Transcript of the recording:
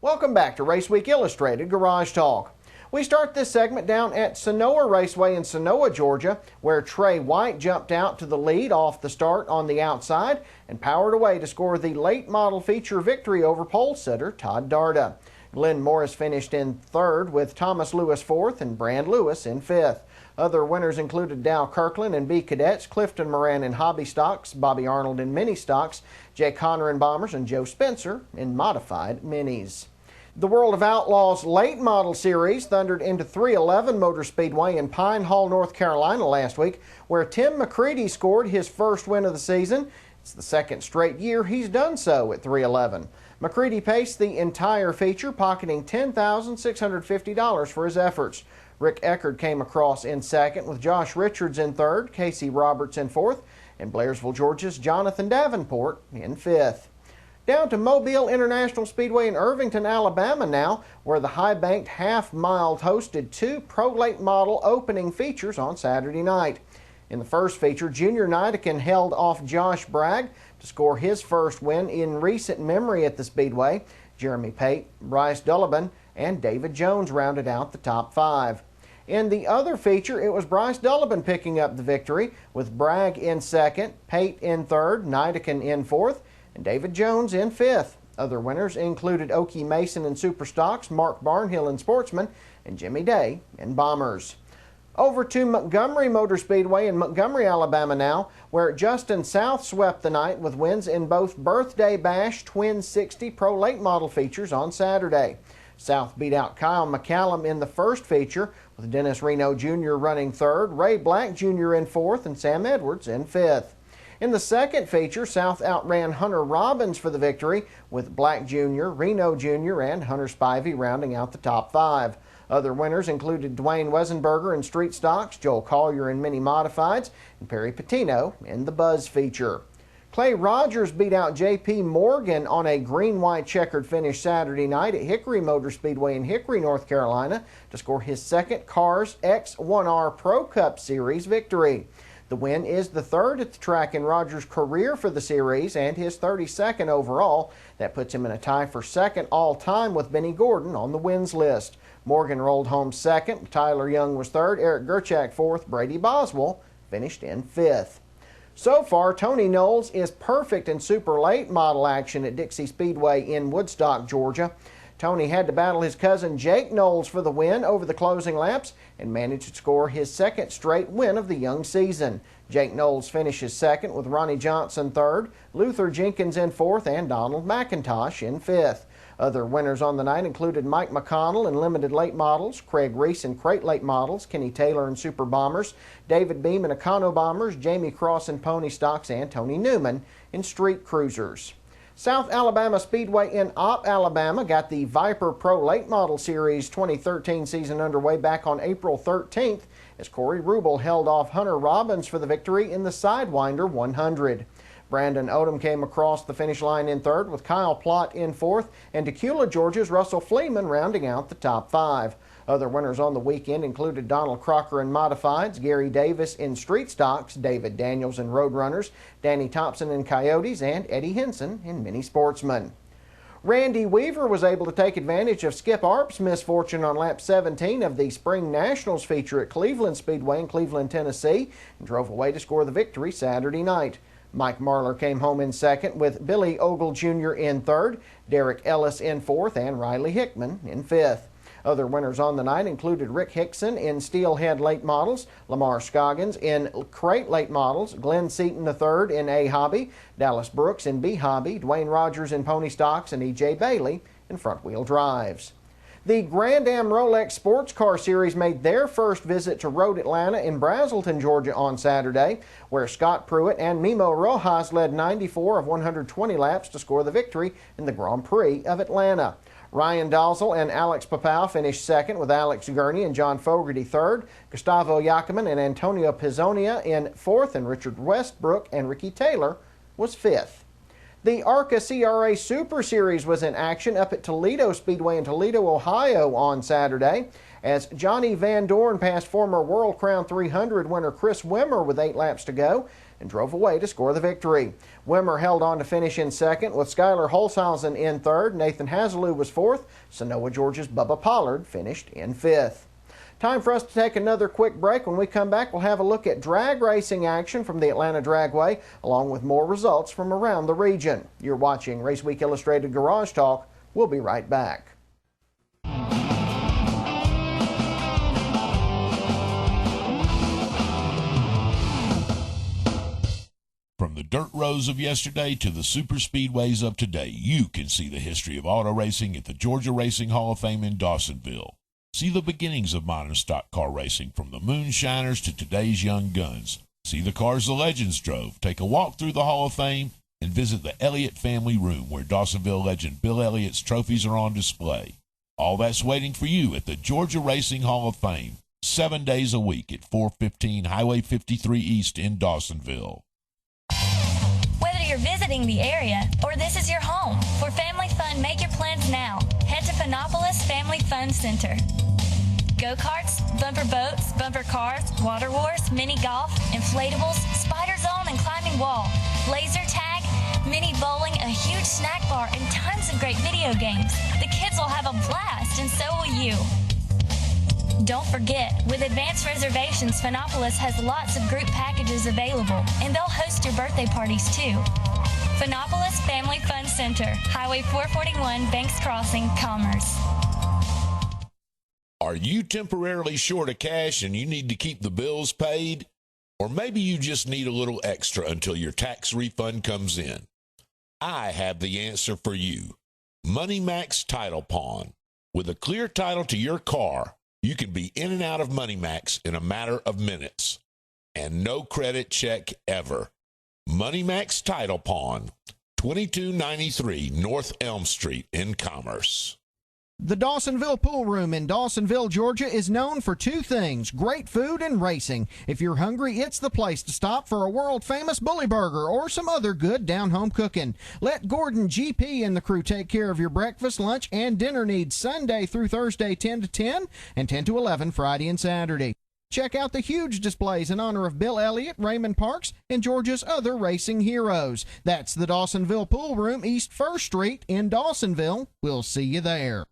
Welcome back to Raceweek Illustrated Garage Talk. We start this segment down at Senoia Raceway in Senoia, Georgia, where Trey White jumped out to the lead off the start on the outside and powered away to score the late model feature victory over pole sitter Todd Darda. Glenn Morris finished in third with Thomas Lewis fourth and Brand Lewis in fifth. Other winners included Dow Kirkland in B Cadets, Clifton Moran in Hobby Stocks, Bobby Arnold in Mini Stocks, Jay Conner in Bombers, and Joe Spencer in Modified Minis. The World of Outlaws Late Model Series thundered into 311 Motor Speedway in Pine Hall, North Carolina last week, where Tim McCready scored his first win of the season. It's the second straight year he's done so at 311. McCready paced the entire feature, pocketing $10,650 for his efforts. Rick Eckerd came across in second, with Josh Richards in third, Casey Roberts in fourth, and Blairsville, Georgia's Jonathan Davenport in fifth. Down to Mobile International Speedway in Irvington, Alabama now, where the high-banked half-mile hosted two pro-late model opening features on Saturday night. In the first feature, Junior Nidekin held off Josh Bragg to score his first win in recent memory at the Speedway. Jeremy Pate, Bryce Dullabin, and David Jones rounded out the top five. In the other feature, it was Bryce Dullabin picking up the victory, with Bragg in second, Pate in third, Nidekin in fourth, and David Jones in fifth. Other winners included Okie Mason in Superstocks, Mark Barnhill in Sportsman, and Jimmy Day in Bombers. Over to Montgomery Motor Speedway in Montgomery, Alabama now, where Justin South swept the night with wins in both Birthday Bash Twin 60 Pro Late Model features on Saturday. South beat out Kyle McCallum in the first feature, with Dennis Reno Jr. running third, Ray Black Jr. in fourth, and Sam Edwards in fifth. In the second feature, South outran Hunter Robbins for the victory, with Black Jr., Reno Jr., and Hunter Spivey rounding out the top five. Other winners included Dwayne Wesenberger in Street Stocks, Joel Collier in Mini Modifieds, and Perry Patino in the Buzz feature. Clay Rogers beat out J.P. Morgan on a green-white checkered finish Saturday night at Hickory Motor Speedway in Hickory, North Carolina, to score his second Cars X1R Pro Cup Series victory. The win is the third at the track in Rogers' career for the series and his 32nd overall. That puts him in a tie for second all-time with Benny Gordon on the wins list. Morgan rolled home second, Tyler Young was third, Eric Gerchak fourth, Brady Boswell finished in fifth. So far, Tony Knowles is perfect in super late model action at Dixie Speedway in Woodstock, Georgia. Tony had to battle his cousin Jake Knowles for the win over the closing laps and managed to score his second straight win of the young season. Jake Knowles finishes second with Ronnie Johnson third, Luther Jenkins in fourth, and Donald McIntosh in fifth. Other winners on the night included Mike McConnell in Limited Late Models, Craig Reese in Crate Late Models, Kenny Taylor in Super Bombers, David Beam in Econo Bombers, Jamie Cross in Pony Stocks, and Tony Newman in Street Cruisers. South Alabama Speedway in Opp, Alabama got the Viper Pro Late Model Series 2013 season underway back on April 13th as Corey Rubel held off Hunter Robbins for the victory in the Sidewinder 100. Brandon Odom came across the finish line in third, with Kyle Plott in fourth, and Tequila, Georgia's Russell Fleeman rounding out the top five. Other winners on the weekend included Donald Crocker in Modifieds, Gary Davis in Street Stocks, David Daniels in Roadrunners, Danny Thompson in Coyotes, and Eddie Henson in Mini Sportsman. Randy Weaver was able to take advantage of Skip Arp's misfortune on lap 17 of the Spring Nationals feature at Cleveland Speedway in Cleveland, Tennessee, and drove away to score the victory Saturday night. Mike Marlar came home in second, with Billy Ogle Jr. in third, Derek Ellis in fourth, and Riley Hickman in fifth. Other winners on the night included Rick Hickson in Steelhead Late Models, Lamar Scoggins in Crate Late Models, Glenn Seaton III in A Hobby, Dallas Brooks in B Hobby, Dwayne Rogers in Pony Stocks, and E.J. Bailey in Front Wheel Drives. The Grand Am Rolex Sports Car Series made their first visit to Road Atlanta in Brazelton, Georgia on Saturday, where Scott Pruitt and Mimo Rojas led 94 of 120 laps to score the victory in the Grand Prix of Atlanta. Ryan Dalzell and Alex Papau finished second, with Alex Gurney and John Fogarty third, Gustavo Yakiman and Antonio Pizzonia in fourth, and Richard Westbrook and Ricky Taylor was fifth. The ARCA CRA Super Series was in action up at Toledo Speedway in Toledo, Ohio on Saturday, as Johnny Van Dorn passed former World Crown 300 winner Chris Wimmer with 8 laps to go. and drove away to score the victory. Wimmer held on to finish in second, with Skylar Holshausen in third. Nathan Hazelou was fourth. Senoia, Georgia's Bubba Pollard finished in fifth. Time for us to take another quick break. When we come back, we'll have a look at drag racing action from the Atlanta Dragway, along with more results from around the region. You're watching Raceweek Illustrated Garage Talk. We'll be right back. From the dirt roads of yesterday to the super speedways of today, you can see the history of auto racing at the Georgia Racing Hall of Fame in Dawsonville. See the beginnings of modern stock car racing, from the moonshiners to today's young guns. See the cars the legends drove. Take a walk through the Hall of Fame and visit the Elliott family room, where Dawsonville legend Bill Elliott's trophies are on display. All that's waiting for you at the Georgia Racing Hall of Fame, 7 days a week at 415 Highway 53 East in Dawsonville. Whether you're visiting the area or this is your home, for family fun, make your plans now. Head to Phonopolis Family Fun Center. Go-karts, bumper boats, bumper cars, water wars, mini golf, inflatables, spider zone and climbing wall, laser tag, mini bowling, a huge snack bar, and tons of great video games. The kids will have a blast, and so will you. Don't forget, with advanced reservations, Phonopolis has lots of group packages available, and they'll host your birthday parties too. Phonopolis Family Fun Center, Highway 441, Banks Crossing, Commerce. Are you temporarily short of cash and you need to keep the bills paid? Or maybe you just need a little extra until your tax refund comes in. I have the answer for you. MoneyMax Title Pawn. With a clear title to your car, you can be in and out of MoneyMax in a matter of minutes. And no credit check ever. MoneyMax Title Pawn, 2293 North Elm Street in Commerce. The Dawsonville Pool Room in Dawsonville, Georgia is known for two things: great food and racing. If you're hungry, it's the place to stop for a world-famous bully burger or some other good down-home cooking. Let Gordon GP and the crew take care of your breakfast, lunch, and dinner needs Sunday through Thursday 10 to 10 and 10 to 11 Friday and Saturday. Check out the huge displays in honor of Bill Elliott, Raymond Parks, and Georgia's other racing heroes. That's the Dawsonville Pool Room, East 1st Street in Dawsonville. We'll see you there.